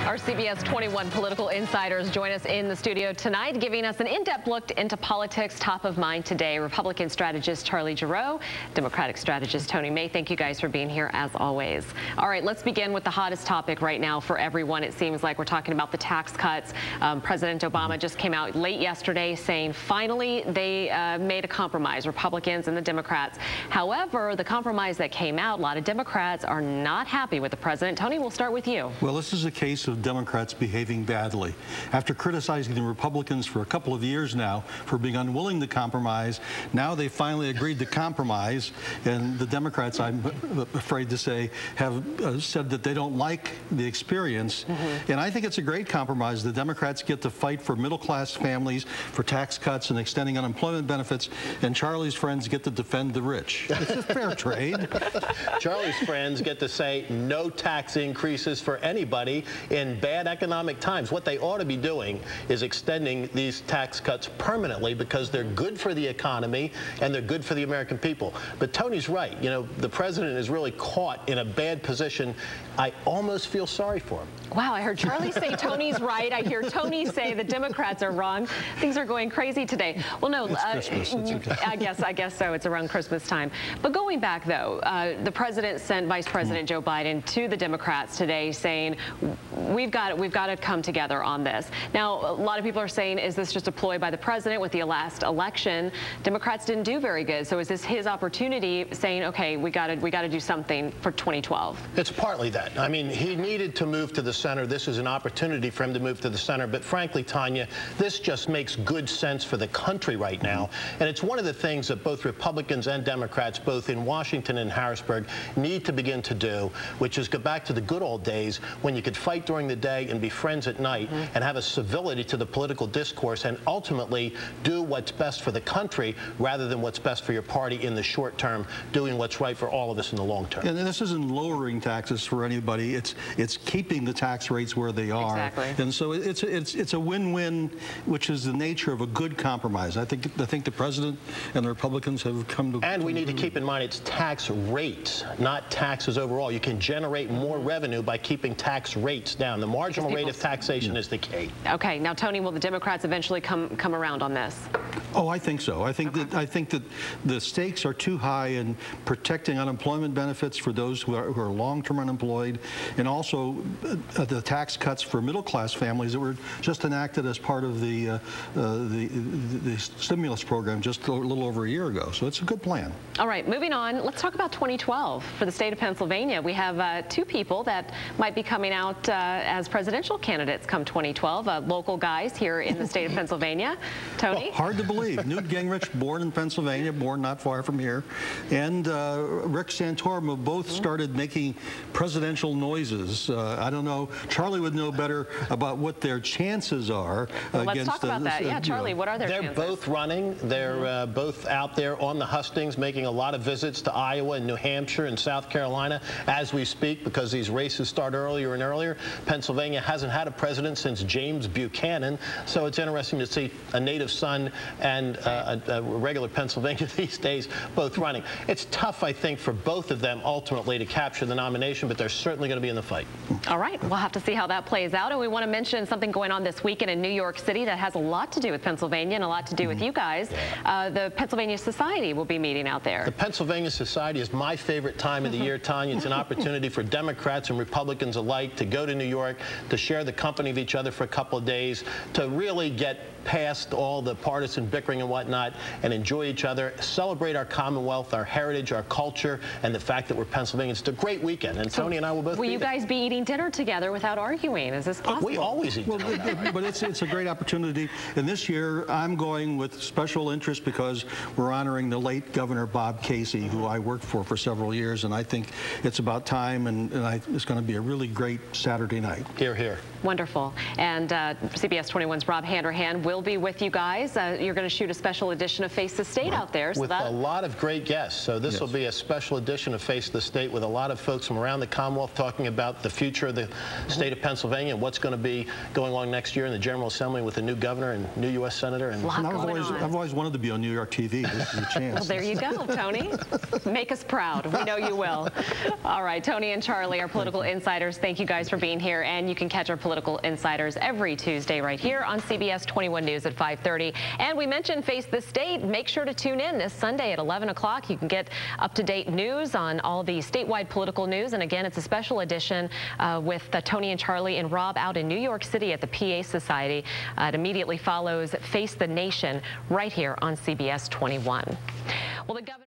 Our CBS 21 political insiders join us in the studio tonight, giving us an in-depth look into politics. Top of mind today, Republican strategist Charlie Giroux, Democratic strategist Tony May. Thank you guys for being here as always. All right, let's begin with the hottest topic right now for everyone. It seems like we're talking about the tax cuts. President Obama just came out late yesterday saying finally they made a compromise, Republicans and the Democrats. However, the compromise that came out, a lot of Democrats are not happy with the president. Tony, we'll start with you. Well, this is a case of Democrats behaving badly. After criticizing the Republicans for a couple of years now for being unwilling to compromise, now they finally agreed to compromise, and the Democrats, I'm afraid to say, have said that they don't like the experience. And I think it's a great compromise. The Democrats get to fight for middle-class families, for tax cuts and extending unemployment benefits, and Charlie's friends get to defend the rich. It's a fair trade. Charlie's friends get to say no tax increases for anybody in bad economic times. What they ought to be doing is extending these tax cuts permanently because they're good for the economy and they're good for the American people. But Tony's right. You know, the president is really caught in a bad position. I almost feel sorry for him. Wow, I heard Charlie say Tony's right. I hear Tony say the Democrats are wrong. Things are going crazy today. Well, no, it's Christmas. It's okay. I guess so. It's around Christmas time. But going back, though, the president sent Vice President Joe Biden to the Democrats today saying, we've got to come together on this. Now, a lot of people are saying, is this just a ploy by the president with the last election? Democrats didn't do very good. So is this his opportunity saying, okay, we got to do something for 2012? It's partly that. I mean, he needed to move to the center. This is an opportunity for him to move to the center. But frankly, Tanya, this just makes good sense for the country right now. And it's one of the things that both Republicans and Democrats, both in Washington and Harrisburg, need to begin to do, which is go back to the good old days when you could fight during the day and be friends at night and have a civility to the political discourse and ultimately do what's best for the country rather than what's best for your party in the short term, doing what's right for all of us in the long term. And this isn't lowering taxes for anybody. It's keeping the tax rates where they are. Exactly. And so it's a win-win, which is the nature of a good compromise. I think the president and the Republicans have come to. And we need to keep in mind it's tax rates, not taxes overall. You can generate more revenue by keeping tax rates down. The marginal rate of taxation is the key. Okay, now Tony, will the Democrats eventually come around on this? Oh, I think so. I think that the stakes are too high in protecting unemployment benefits for those who are long-term unemployed, and also the tax cuts for middle-class families that were just enacted as part of the stimulus program just a little over a year ago. So it's a good plan. All right, moving on. Let's talk about 2012 for the state of Pennsylvania. We have two people that might be coming out as presidential candidates come 2012. Local guys here in the state of Pennsylvania. Tony? Well, hard to believe. Newt Gingrich, born in Pennsylvania, born not far from here, and Rick Santorum have both started making presidential noises. I don't know. Charlie would know better about what their chances are. Well, let's talk about that. Yeah, Charlie, what are their chances? They're both running. They're both out there on the hustings, making a lot of visits to Iowa and New Hampshire and South Carolina as we speak, because these races start earlier and earlier. Pennsylvania hasn't had a president since James Buchanan, so it's interesting to see a native son and a regular Pennsylvania these days both running. It's tough, I think, for both of them ultimately to capture the nomination, but they're certainly going to be in the fight. All right, we'll have to see how that plays out. And we want to mention something going on this weekend in New York City that has a lot to do with Pennsylvania and a lot to do with you guys. The Pennsylvania Society will be meeting out there. The Pennsylvania Society is my favorite time of the year, Tanya. It's an opportunity for Democrats and Republicans alike to go to New York, to share the company of each other for a couple of days, to really get past all the partisan bickering and whatnot and enjoy each other, celebrate our Commonwealth, our heritage, our culture, and the fact that we're Pennsylvanians. It's a great weekend, and Tony and I will both be there. Will you guys be eating dinner together without arguing? Is this possible? We always eat dinner. But it's a great opportunity. And this year, I'm going with special interest because we're honoring the late Governor Bob Casey, who I worked for several years, and I think it's about time, and it's going to be a really great Saturday night. Hear, hear. Wonderful. And CBS 21's Rob Handerhan will be with you guys. You're going to shoot a special edition of Face the State out there. So with a lot of great guests. So this will be a special edition of Face the State with a lot of folks from around the Commonwealth talking about the future of the state of Pennsylvania and what's going to be going on next year in the General Assembly with the new governor and new U.S. Senator. And I've always wanted to be on New York TV. This is a chance. Well, there you go, Tony. Make us proud. We know you will. All right, Tony and Charlie, our political insiders, thank you guys for being here. here, and you can catch our political insiders every Tuesday right here on CBS 21 News at 5:30. And we mentioned Face the State. Make sure to tune in this Sunday at 11 o'clock. You can get up-to-date news on all the statewide political news. And again, it's a special edition with Tony and Charlie and Rob out in New York City at the PA Society. It immediately follows Face the Nation right here on CBS 21. Well, the governor